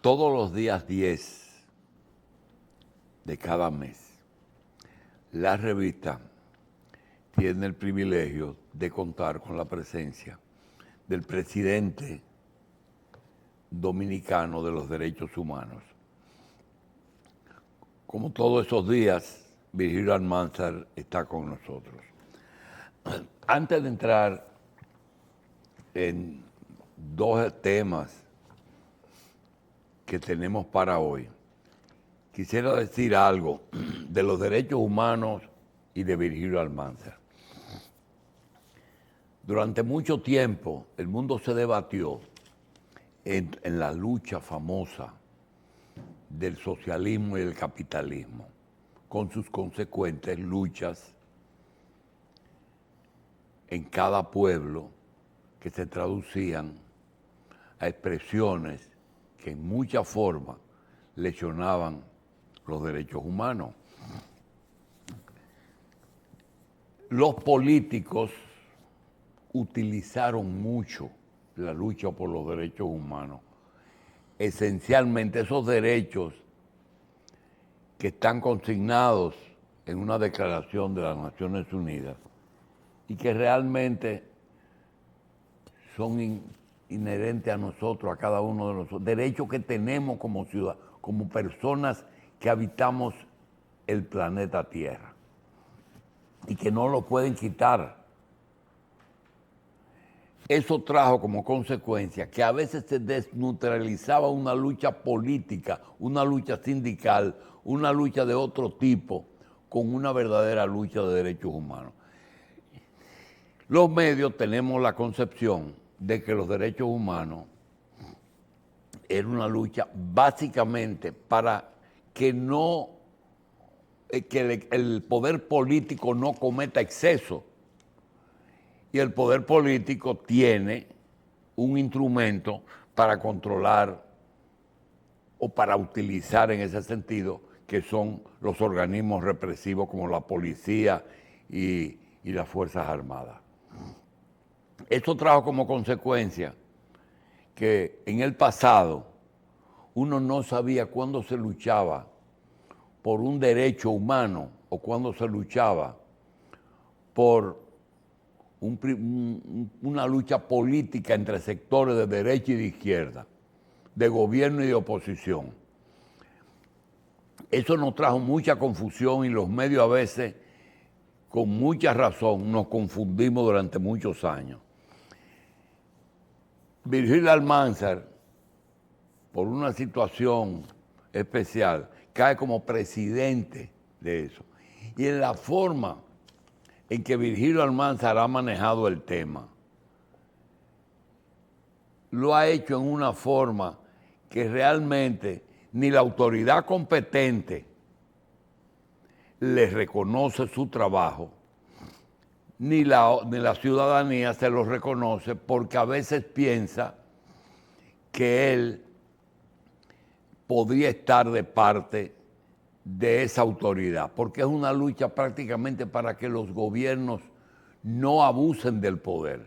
Todos los días 10 de cada mes, la revista tiene el privilegio de contar con la presencia del presidente dominicano de los derechos humanos. Como todos esos días, Virgilio Almanzar está con nosotros. Antes de entrar en dos temas que tenemos para hoy, quisiera decir algo de los derechos humanos y de Virgilio Almanzar. Durante mucho tiempo el mundo se debatió en la lucha famosa del socialismo y del capitalismo, con sus consecuentes luchas en cada pueblo que se traducían a expresiones que en muchas formas lesionaban los derechos humanos. Los políticos utilizaron mucho la lucha por los derechos humanos. Esencialmente esos derechos que están consignados en una declaración de las Naciones Unidas y que realmente son inherentes a nosotros, a cada uno de nosotros, derechos que tenemos como ciudadanos, como personas que habitamos el planeta Tierra y que no lo pueden quitar. Eso trajo como consecuencia que a veces se desneutralizaba una lucha política, una lucha sindical, una lucha de otro tipo, con una verdadera lucha de derechos humanos. Los medios tenemos la concepción de que los derechos humanos era una lucha básicamente para que el poder político no cometa exceso. Y el poder político tiene un instrumento para controlar o para utilizar en ese sentido, que son los organismos represivos como la policía y las Fuerzas Armadas. Esto trajo como consecuencia que en el pasado uno no sabía cuándo se luchaba por un derecho humano o cuándo se luchaba por una lucha política entre sectores de derecha y de izquierda, de gobierno y de oposición. Eso nos trajo mucha confusión y los medios a veces, con mucha razón, nos confundimos durante muchos años. Virgilio Almanzar, por una situación especial, cae como presidente de eso. Y en la forma en que Virgilio Almanzar ha manejado el tema, lo ha hecho en una forma que realmente ni la autoridad competente le reconoce su trabajo, ni la ciudadanía se lo reconoce, porque a veces piensa que él podría estar de parte de esa autoridad, porque es una lucha prácticamente para que los gobiernos no abusen del poder.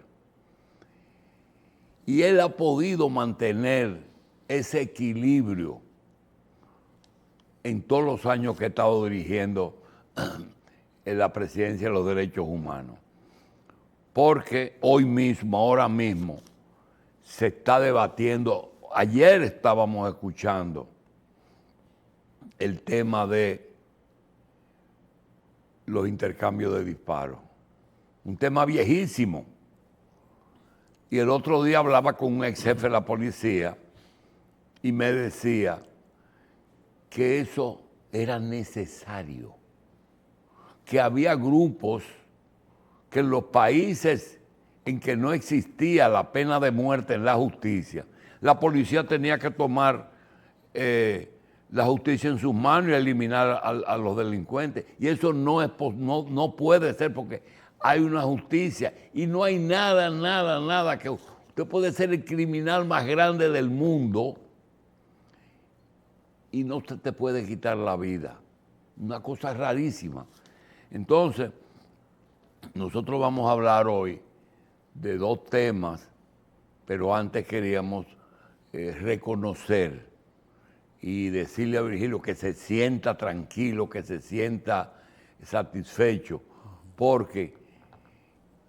Y él ha podido mantener ese equilibrio en todos los años que ha estado dirigiendo en la presidencia de los derechos humanos. Porque hoy mismo, ahora mismo, se está debatiendo, ayer estábamos escuchando el tema de los intercambios de disparos. Un tema viejísimo. Y el otro día hablaba con un ex jefe de la policía y me decía que eso era necesario, que había grupos que en los países en que no existía la pena de muerte en la justicia, la policía tenía que tomar la justicia en sus manos y eliminar a los delincuentes. Y eso no puede ser, porque hay una justicia y no hay nada que... Usted puede ser el criminal más grande del mundo y no se te puede quitar la vida. Una cosa rarísima. Entonces, nosotros vamos a hablar hoy de dos temas, pero antes queríamos reconocer y decirle a Virgilio que se sienta tranquilo, que se sienta satisfecho, porque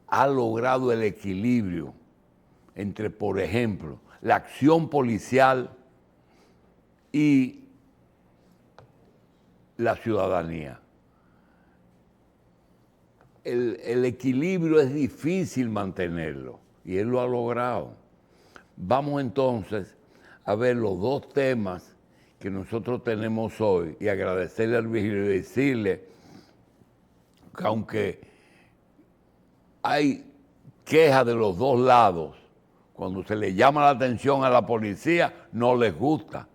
ha logrado el equilibrio entre, por ejemplo, la acción policial y la ciudadanía. El equilibrio es difícil mantenerlo y él lo ha logrado. Vamos entonces a ver los dos temas que nosotros tenemos hoy y agradecerle al Virgilio y decirle que aunque hay quejas de los dos lados, cuando se le llama la atención a la policía no les gusta.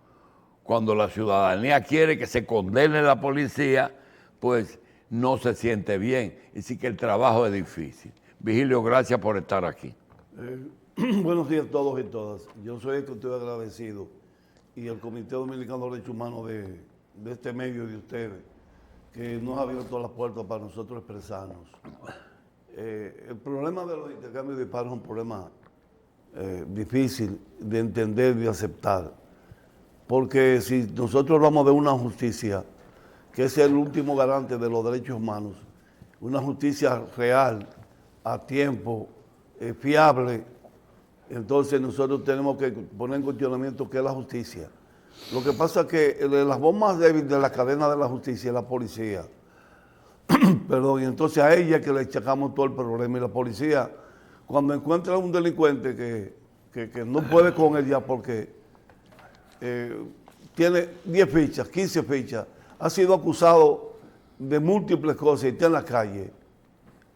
Cuando la ciudadanía quiere que se condene a la policía, pues no se siente bien. Así que el trabajo es difícil. Virgilio, gracias por estar aquí. Buenos días a todos y todas. Yo soy el que estoy agradecido y el Comité Dominicano de Derechos Humanos de este medio y de ustedes, que nos ha abierto las puertas para nosotros expresarnos. El problema de los intercambios de disparos es un problema difícil de entender y de aceptar, porque si nosotros hablamos de una justicia que es el último garante de los derechos humanos, una justicia real, a tiempo, fiable, entonces nosotros tenemos que poner en cuestionamiento qué es la justicia. Lo que pasa es que las bombas débiles de la cadena de la justicia es la policía. Perdón, y entonces a ella que le echacamos todo el problema. Y la policía, cuando encuentra a un delincuente que no puede con él ya porque tiene 10 fichas, 15 fichas, ha sido acusado de múltiples cosas y está en la calle.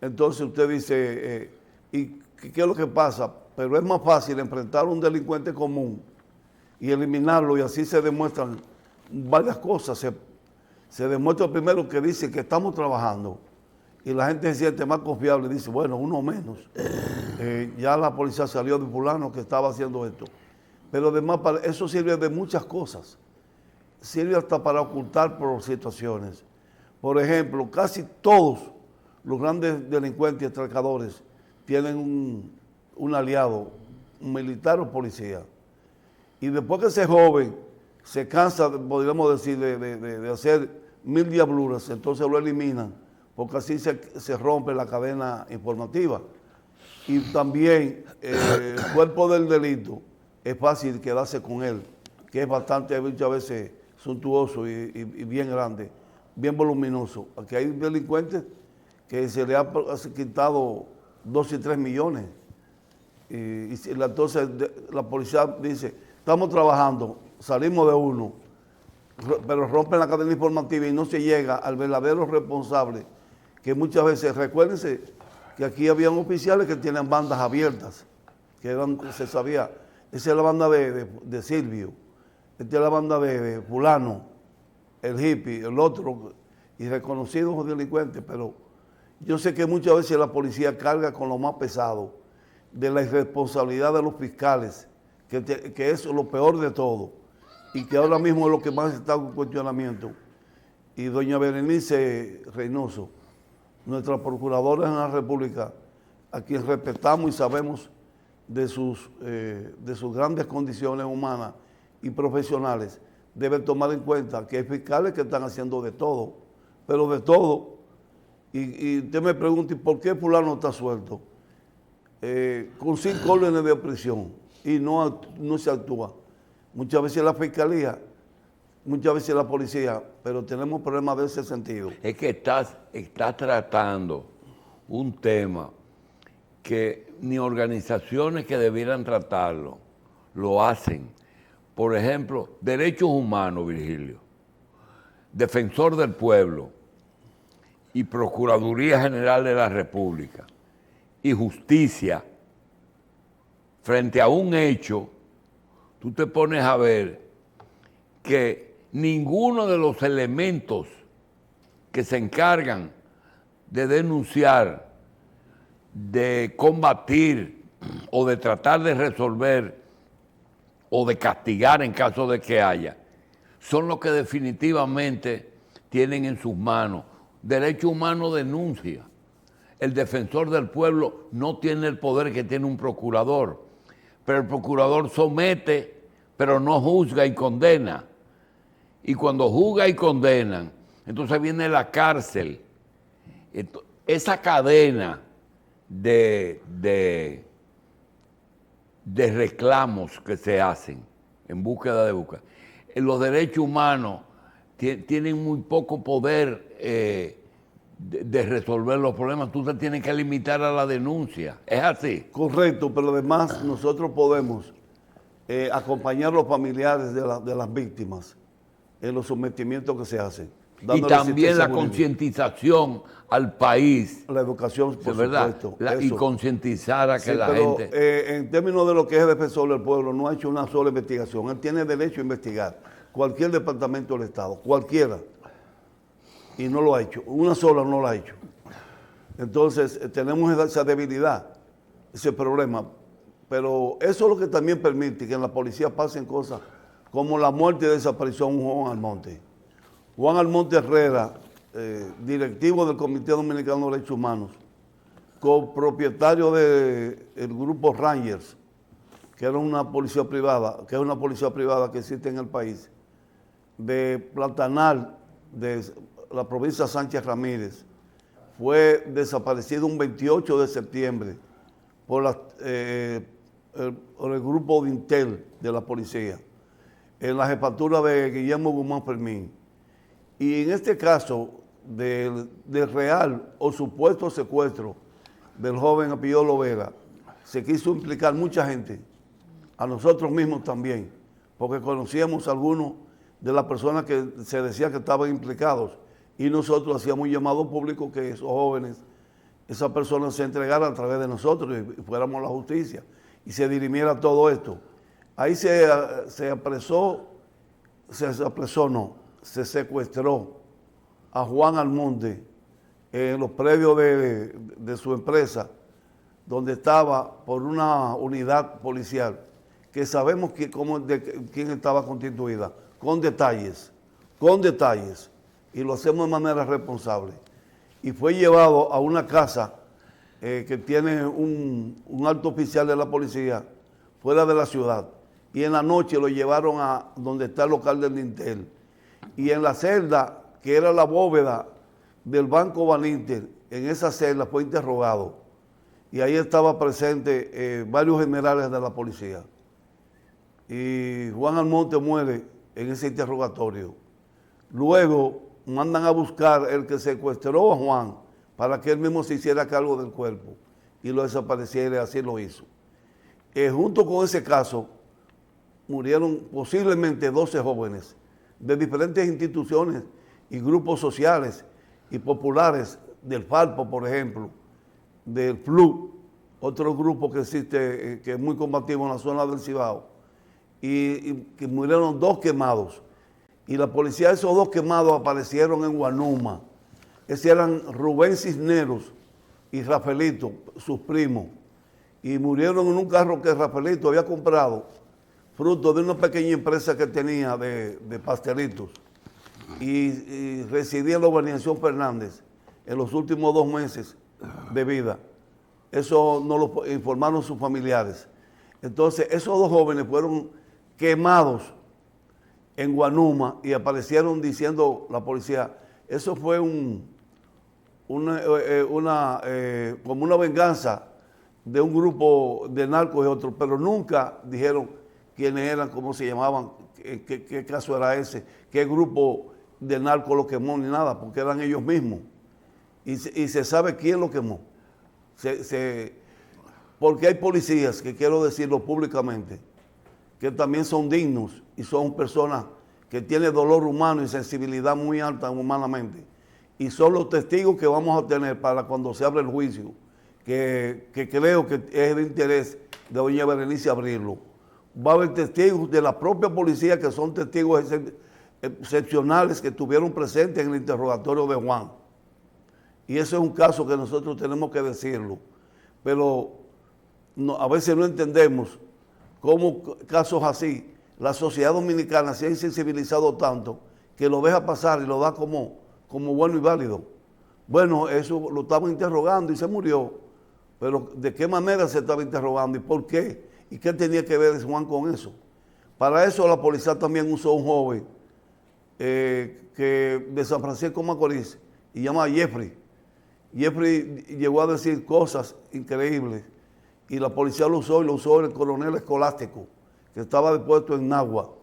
Entonces usted dice, ¿y qué es lo que pasa? Pero es más fácil enfrentar a un delincuente común y eliminarlo, y así se demuestran varias cosas. Se demuestra primero que dice que estamos trabajando y la gente se siente más confiable y dice, bueno, uno menos. Ya la policía salió de fulano que estaba haciendo esto. Pero además eso sirve de muchas cosas. Sirve hasta para ocultar por situaciones. Por ejemplo, casi todos los grandes delincuentes y atracadores tienen un aliado, un militar o policía. Y después que ese joven se cansa, podríamos decir, de hacer 1000 diabluras, entonces lo eliminan, porque así se rompe la cadena informativa. Y también el cuerpo del delito es fácil quedarse con él, que es bastante, muchas veces, suntuoso y bien grande, bien voluminoso. Aquí hay delincuentes que se le ha quitado 2 y 3 millones. Y entonces la policía dice, estamos trabajando, salimos de uno, pero rompen la cadena informativa y no se llega al verdadero responsable, que muchas veces, recuérdense que aquí habían oficiales que tienen bandas abiertas, que se sabía, esa es la banda de Silvio, esta es la banda de fulano, el hippie, el otro, y reconocidos delincuentes, pero yo sé que muchas veces la policía carga con lo más pesado, de la irresponsabilidad de los fiscales, que es lo peor de todo, y que ahora mismo es lo que más está en cuestionamiento. Y doña Berenice Reynoso, nuestra procuradora en la República, a quien respetamos y sabemos de sus grandes condiciones humanas y profesionales, debe tomar en cuenta que hay fiscales que están haciendo de todo, pero de todo. Y usted me pregunta, ¿y por qué fulano está suelto? Con 5 órdenes de prisión y no se actúa. Muchas veces la fiscalía, muchas veces la policía, pero tenemos problemas de ese sentido. Es que estás tratando un tema que ni organizaciones que debieran tratarlo lo hacen. Por ejemplo, derechos humanos, Virgilio, Defensor del Pueblo y Procuraduría General de la República y Justicia, frente a un hecho, tú te pones a ver que ninguno de los elementos que se encargan de denunciar, de combatir o de tratar de resolver o de castigar en caso de que haya, son los que definitivamente tienen en sus manos. Derecho humano denuncia. El defensor del pueblo no tiene el poder que tiene un procurador, pero el procurador somete, pero no juzga y condena. Y cuando juzga y condenan, entonces viene la cárcel. Esa cadena de reclamos que se hacen en búsqueda de búsqueda. Los derechos humanos tienen muy poco poder de resolver los problemas. Tú te tienes que limitar a la denuncia. ¿Es así? Correcto, pero además nosotros podemos acompañar a los familiares de las víctimas en los sometimientos que se hacen. Y también la concientización al país. La educación, por supuesto. Y concientizar a que la pero, gente... en términos de lo que es el defensor del pueblo, no ha hecho una sola investigación. Él tiene derecho a investigar cualquier departamento del Estado, cualquiera. Y no lo ha hecho. Una sola no lo ha hecho. Entonces, tenemos esa debilidad, ese problema. Pero eso es lo que también permite que en la policía pasen cosas como la muerte y desaparición de Juan Almonte. Juan Almonte Herrera, directivo del Comité Dominicano de Derechos Humanos, copropietario del grupo Rangers, que era una policía privada, que existe en el país, de Platanal, de la provincia de Sánchez Ramírez, fue desaparecido un 28 de septiembre por el grupo de Intel de la policía, en la jefatura de Guillermo Guzmán Fermín. Y en este caso del real o supuesto secuestro del joven apellido Lovera, se quiso implicar mucha gente, a nosotros mismos también, porque conocíamos a algunos de las personas que se decía que estaban implicados y nosotros hacíamos un llamado público que esos jóvenes, esas personas se entregaran a través de nosotros y fuéramos a la justicia y se dirimiera todo esto. Ahí se secuestró a Juan Almonte en los predios de su empresa, donde estaba por una unidad policial, que sabemos quién estaba constituida, con detalles, y lo hacemos de manera responsable. Y fue llevado a una casa que tiene un alto oficial de la policía fuera de la ciudad, y en la noche lo llevaron a donde está el local del Intel. Y en la celda, que era la bóveda del Banco Baninter, en esa celda fue interrogado. Y ahí estaba presente varios generales de la policía. Y Juan Almonte muere en ese interrogatorio. Luego mandan a buscar el que secuestró a Juan para que él mismo se hiciera cargo del cuerpo y lo desapareciera, y así lo hizo. Junto con ese caso, murieron posiblemente 12 jóvenes de diferentes instituciones y grupos sociales y populares, del Falpo, por ejemplo, del FLU, otro grupo que existe, que es muy combativo en la zona del Cibao, y que murieron 2 quemados. Y la policía de esos 2 quemados aparecieron en Guanuma. Esos eran Rubén Cisneros y Rafaelito, sus primos, y murieron en un carro que Rafaelito había comprado, fruto de una pequeña empresa que tenía de pastelitos, y residía en la urbanización Fernández en los últimos 2 meses de vida. Eso nos lo informaron sus familiares. Entonces, esos 2 jóvenes fueron quemados en Guanuma y aparecieron diciendo la policía, eso fue como una venganza de un grupo de narcos y otros, pero nunca dijeron quiénes eran, cómo se llamaban, qué caso era ese, qué grupo de narcos lo quemó, ni nada, porque eran ellos mismos. Y se sabe quién lo quemó. Porque hay policías, que quiero decirlo públicamente, que también son dignos y son personas que tienen dolor humano y sensibilidad muy alta humanamente. Y son los testigos que vamos a tener para cuando se abra el juicio, que creo que es de interés de doña Berenice abrirlo. Va a haber testigos de la propia policía que son testigos excepcionales que estuvieron presentes en el interrogatorio de Juan. Y eso es un caso que nosotros tenemos que decirlo. Pero a veces no entendemos cómo casos así, la sociedad dominicana se ha insensibilizado tanto que lo deja pasar y lo da como bueno y válido. Bueno, eso lo estaban interrogando y se murió. Pero ¿de qué manera se estaba interrogando y por qué? ¿Y qué tenía que ver Juan con eso? Para eso la policía también usó un joven que de San Francisco de Macorís, y llama a Jeffrey. Jeffrey llegó a decir cosas increíbles y la policía lo usó y lo usó el coronel Escolástico, que estaba depuesto en Nagua.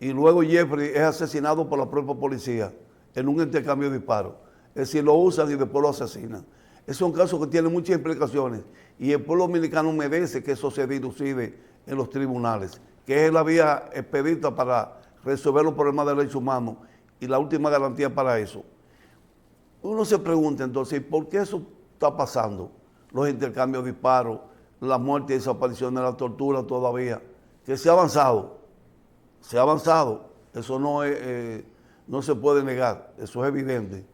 Y luego Jeffrey es asesinado por la propia policía en un intercambio de disparos. Es decir, lo usan y después lo asesinan. Es un caso que tiene muchas implicaciones y el pueblo dominicano merece que eso se dilucide en los tribunales, que es la vía expedita para resolver los problemas de derechos humanos y la última garantía para eso. Uno se pregunta entonces, ¿por qué eso está pasando? Los intercambios de disparos, la muerte y desaparición, la tortura todavía, que se ha avanzado, eso no se puede negar, eso es evidente,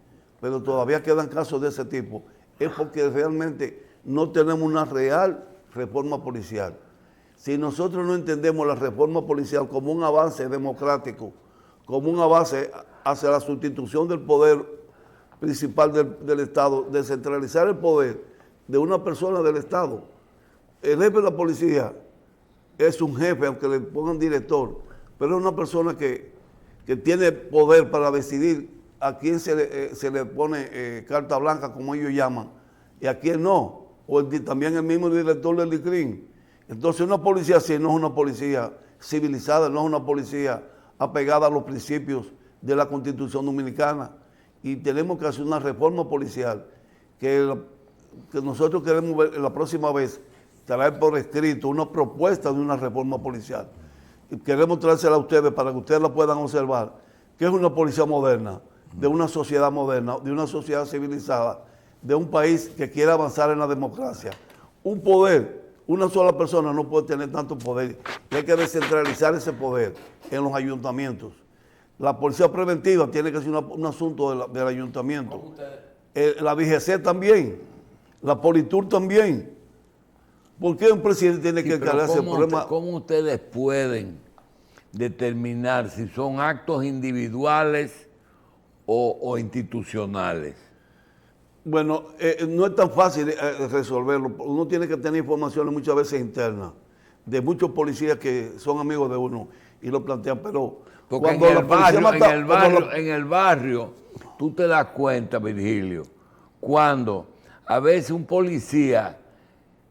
pero todavía quedan casos de ese tipo. Es porque realmente no tenemos una real reforma policial. Si nosotros no entendemos la reforma policial como un avance democrático, como un avance hacia la sustitución del poder principal del Estado, descentralizar el poder de una persona del Estado. El jefe de la policía es un jefe, aunque le pongan director, pero es una persona que tiene poder para decidir a quién se le pone carta blanca, como ellos llaman, y a quién no, o también el mismo director del DICRIN. Entonces una policía así no es una policía civilizada, no es una policía apegada a los principios de la Constitución Dominicana, y tenemos que hacer una reforma policial que nosotros queremos ver la próxima vez, traer por escrito una propuesta de una reforma policial. Y queremos traérsela a ustedes para que ustedes la puedan observar, que es una policía moderna, de una sociedad moderna, de una sociedad civilizada, de un país que quiere avanzar en la democracia. Un poder, una sola persona no puede tener tanto poder, hay que descentralizar ese poder en los ayuntamientos. La policía preventiva tiene que ser un asunto del ayuntamiento. La DGC también, la Politur también. ¿Por qué un presidente tiene que encargarse del problema? ¿Cómo ustedes pueden determinar si son actos individuales o institucionales? Bueno, no es tan fácil resolverlo. Uno tiene que tener informaciones muchas veces internas de muchos policías que son amigos de uno y lo plantean, pero porque cuando en el barrio, tú te das cuenta, Virgilio, cuando a veces un policía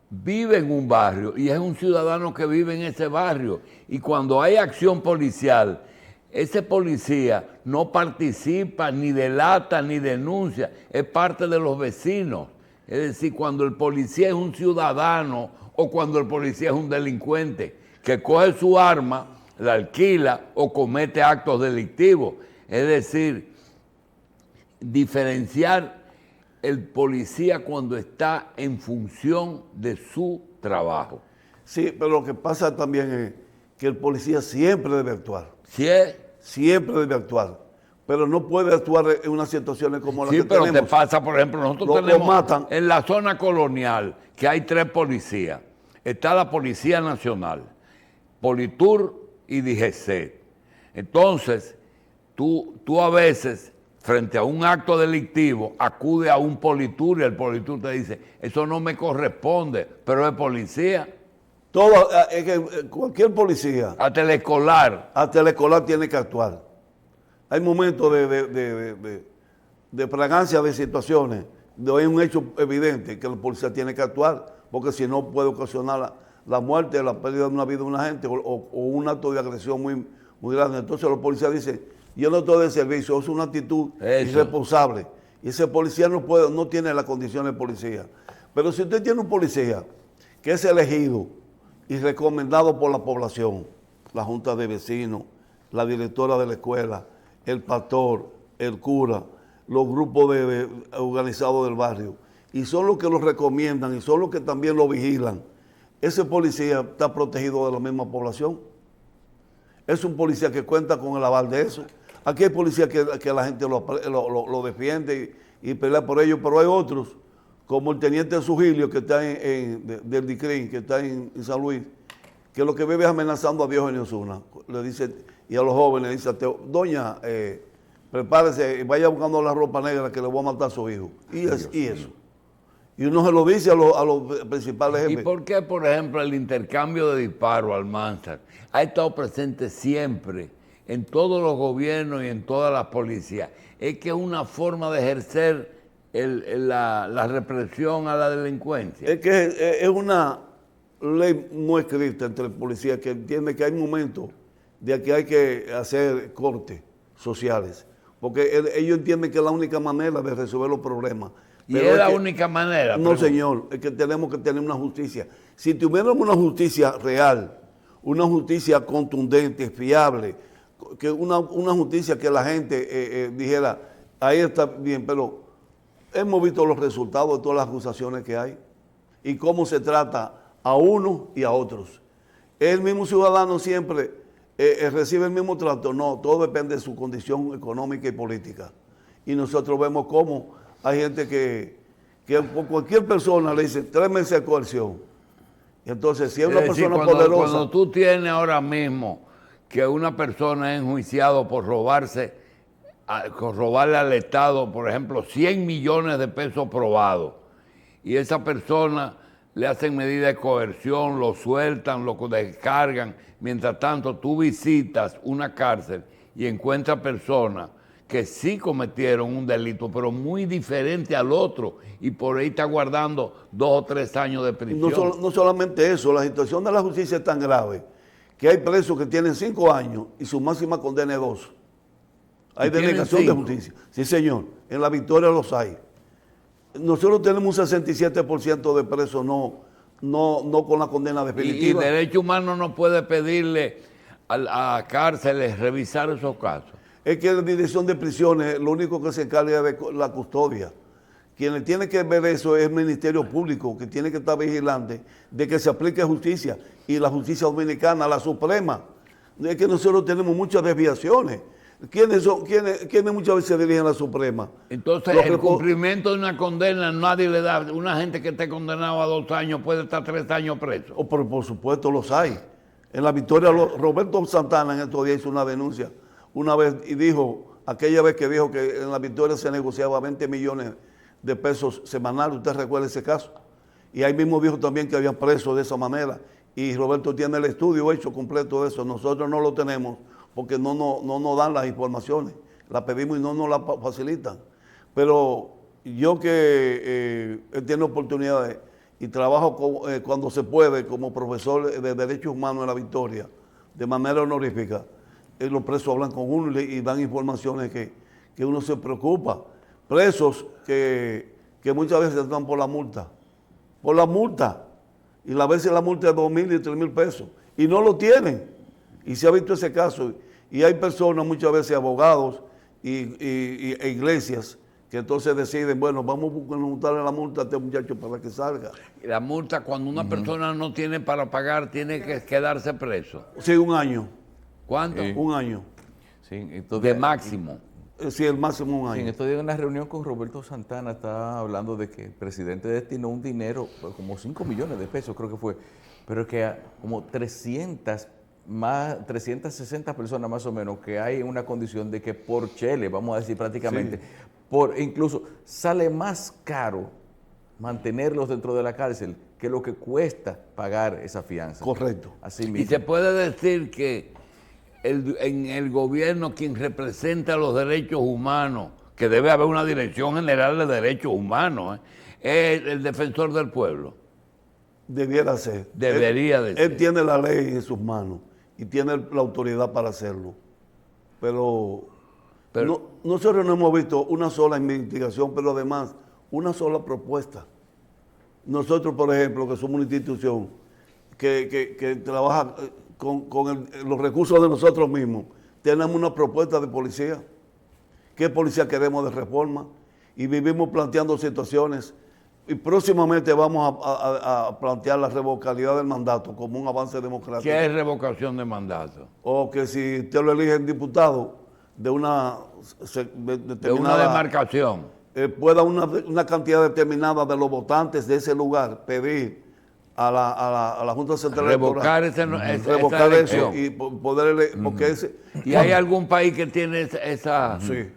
vive en un barrio y es un ciudadano que vive en ese barrio, y cuando hay acción policial, ese policía no participa, ni delata, ni denuncia, es parte de los vecinos. Es decir, cuando el policía es un ciudadano o cuando el policía es un delincuente que coge su arma, la alquila o comete actos delictivos. Es decir, diferenciar el policía cuando está en función de su trabajo. Sí, pero lo que pasa también es que el policía siempre debe actuar. ¿Sí es? Siempre debe actuar, pero no puede actuar en unas situaciones como la que tenemos. Sí, pero te pasa, por ejemplo, nosotros tenemos en la zona colonial, que hay 3 policías. Está la Policía Nacional, Politur y DGC. Entonces, tú a veces, frente a un acto delictivo, acude a un Politur y el Politur te dice, eso no me corresponde, pero es policía. Cualquier policía. Hasta el escolar. Hasta el escolar tiene que actuar. Hay momentos de fragancia de situaciones, donde hay un hecho evidente que la policía tiene que actuar, porque si no puede ocasionar la muerte, la pérdida de una vida de una gente o un acto de agresión muy, muy grande. Entonces los policías dicen, yo no estoy de servicio, es una actitud irresponsable. Y ese policía no tiene las condiciones de policía. Pero si usted tiene un policía que es elegido y recomendado por la población, la junta de vecinos, la directora de la escuela, el pastor, el cura, los grupos organizados del barrio, y son los que lo recomiendan y son los que también lo vigilan, ese policía está protegido de la misma población. Es un policía que cuenta con el aval de eso. Aquí hay policías que la gente lo defiende y pelea por ellos, pero hay otros, como el teniente Sugilio, que está del DICRIN, que está en San Luis, que lo que vive es amenazando a Diógenes Osuna. Le dice, y a los jóvenes, le dice, doña, prepárese, vaya buscando la ropa negra que le voy a matar a su hijo. Y eso. Y uno se lo dice a los principales jefes. ¿Y por qué, por ejemplo, el intercambio de disparos, Almanzar, ha estado presente siempre en todos los gobiernos y en todas las policías, es que es una forma de ejercer la represión a la delincuencia. Es que es una ley no escrita entre policías que entiende que hay momentos de que hay que hacer cortes sociales, porque ellos entienden que es la única manera de resolver los problemas. Y Pero es la única manera. No, señor, es que tenemos que tener una justicia. Si tuviéramos una justicia real, una justicia contundente, fiable, que una justicia que la gente dijera, ahí está bien, pero hemos visto los resultados de todas las acusaciones que hay y cómo se trata a unos y a otros. ¿El mismo ciudadano siempre recibe el mismo trato? No, todo depende de su condición económica y política. Y nosotros vemos cómo hay gente que por cualquier persona le dice 3 meses de coerción. Y entonces, si es una persona poderosa... Cuando tú tienes ahora mismo que una persona es enjuiciado por robarle al Estado, por ejemplo, 100 millones de pesos probados, y esa persona le hacen medidas de coerción, lo sueltan, lo descargan, mientras tanto tú visitas una cárcel y encuentras personas que sí cometieron un delito, pero muy diferente al otro, y por ahí está guardando 2 o 3 años de prisión. No solamente eso, la situación de la justicia es tan grave que hay presos que tienen 5 años y su máxima condena es 2. Hay denegación de justicia. Sí, señor, en La Victoria los hay. Nosotros tenemos un 67% de presos no con la condena definitiva. Y Derecho Humano no puede pedirle a cárceles revisar esos casos. Es que la dirección de prisiones lo único que se encarga de la custodia. Quien tiene que ver eso es el Ministerio Público, que tiene que estar vigilante de que se aplique justicia. Y la justicia dominicana, la Suprema. Es que nosotros tenemos muchas desviaciones. ¿Quiénes muchas veces dirigen a la Suprema? Entonces, el cumplimiento de una condena nadie le da. Una gente que esté condenada a 2 años puede estar 3 años preso. Por supuesto, los hay. En La Victoria, Roberto Santana en estos días hizo una denuncia una vez y dijo, aquella vez que dijo que en La Victoria se negociaba 20 millones de pesos semanales. ¿Usted recuerda ese caso? Y ahí mismo dijo también que habían presos de esa manera. Y Roberto tiene el estudio hecho completo de eso. Nosotros no lo tenemos porque no nos dan las informaciones. Las pedimos y no nos las facilitan. Pero yo que he tenido oportunidades y trabajo cuando se puede como profesor de Derechos Humanos en La Victoria, de manera honorífica, los presos hablan con uno y dan informaciones que uno se preocupa. Presos que muchas veces están por la multa. Por la multa. Y a veces la multa es 2,000 y 3,000 pesos. Y no lo tienen. Y se ha visto ese caso. Y hay personas, muchas veces abogados e iglesias, que entonces deciden, bueno, vamos a montarle la multa a este muchacho para que salga. Y la multa, cuando una persona no tiene para pagar, tiene que quedarse preso. Sí, 1 año. ¿Cuánto? 1 año. Sí, entonces, de máximo. Sí, el máximo 1 año. Sí, en estos días en una reunión con Roberto Santana estaba hablando de que el presidente destinó un dinero, como 5 millones de pesos creo que fue, pero que como 360 personas más o menos que hay en una condición de que por chele, vamos a decir prácticamente, sí, incluso sale más caro mantenerlos dentro de la cárcel que lo que cuesta pagar esa fianza. Correcto. Así mismo. Y se puede decir que en el gobierno quien representa los derechos humanos, que debe haber una Dirección General de Derechos Humanos, es el defensor del pueblo. Debiera ser. Debería de ser. Él tiene la ley en sus manos y tiene la autoridad para hacerlo. Pero nosotros no hemos visto una sola investigación, pero además una sola propuesta. Nosotros, por ejemplo, que somos una institución que trabaja con los recursos de nosotros mismos, tenemos una propuesta de policía. ¿Qué policía queremos de reforma? Y vivimos planteando situaciones. Y próximamente vamos a plantear la revocabilidad del mandato como un avance democrático. ¿Qué es revocación de mandato? O que si usted lo elige en diputado de una demarcación, pueda una cantidad determinada de los votantes de ese lugar pedir a la Junta Central revocar revocar eso y poder porque ¿Y hay algún país que tiene esa? Sí.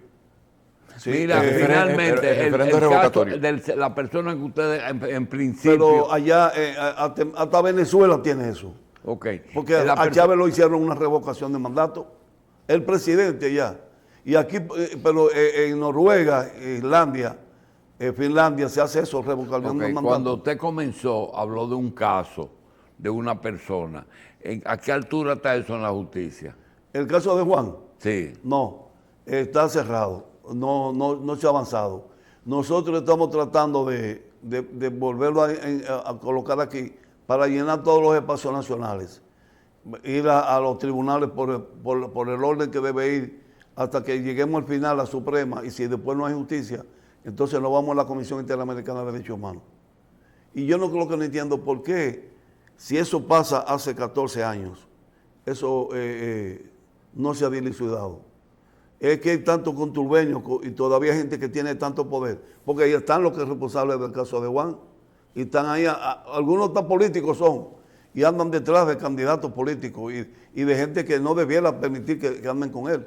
Sí, mira, finalmente, el caso de la persona que ustedes, en principio... Pero allá, hasta Venezuela tiene eso. Ok. Porque a Chávez lo hicieron una revocación de mandato. el presidente ya. Y aquí, pero en Noruega, Islandia, Finlandia se hace eso, revocación Ok, del mandato. cuando usted comenzó, habló de un caso de una persona. ¿A qué altura está eso en la justicia? El caso de Juan, Sí. no, está cerrado, no se ha avanzado. Nosotros estamos tratando de volverlo a colocar aquí para llenar todos los espacios nacionales. Ir a los tribunales por el orden que debe ir hasta que lleguemos al final a la Suprema, y si después no hay justicia, entonces nos vamos a la Comisión Interamericana de Derechos Humanos. Y yo no creo que no entiendo por qué, si eso pasa hace 14 años, eso no se ha dilucidado. Es que hay tantos conturbeños y todavía hay gente que tiene tanto poder, porque ahí están los que son responsables del caso de Juan, y están ahí, algunos tan políticos son, y andan detrás de candidatos políticos y de gente que no debiera permitir que anden con él.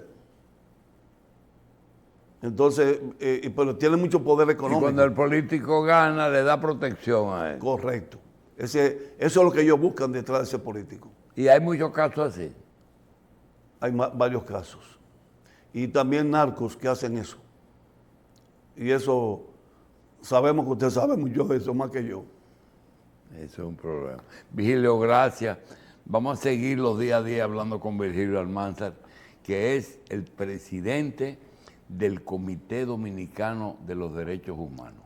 Entonces, pero tiene mucho poder Y económico. cuando el político gana, le da protección a él. Correcto. Eso es lo que ellos buscan detrás de ese político. Y hay muchos casos así. Hay varios casos. Y también narcos que hacen eso. Y eso, sabemos que usted sabe mucho de eso, más que yo. Eso es un problema. Virgilio, gracias. Vamos a seguir los día a día hablando con Virgilio Almanzar, que es el presidente del Comité Dominicano de los Derechos Humanos.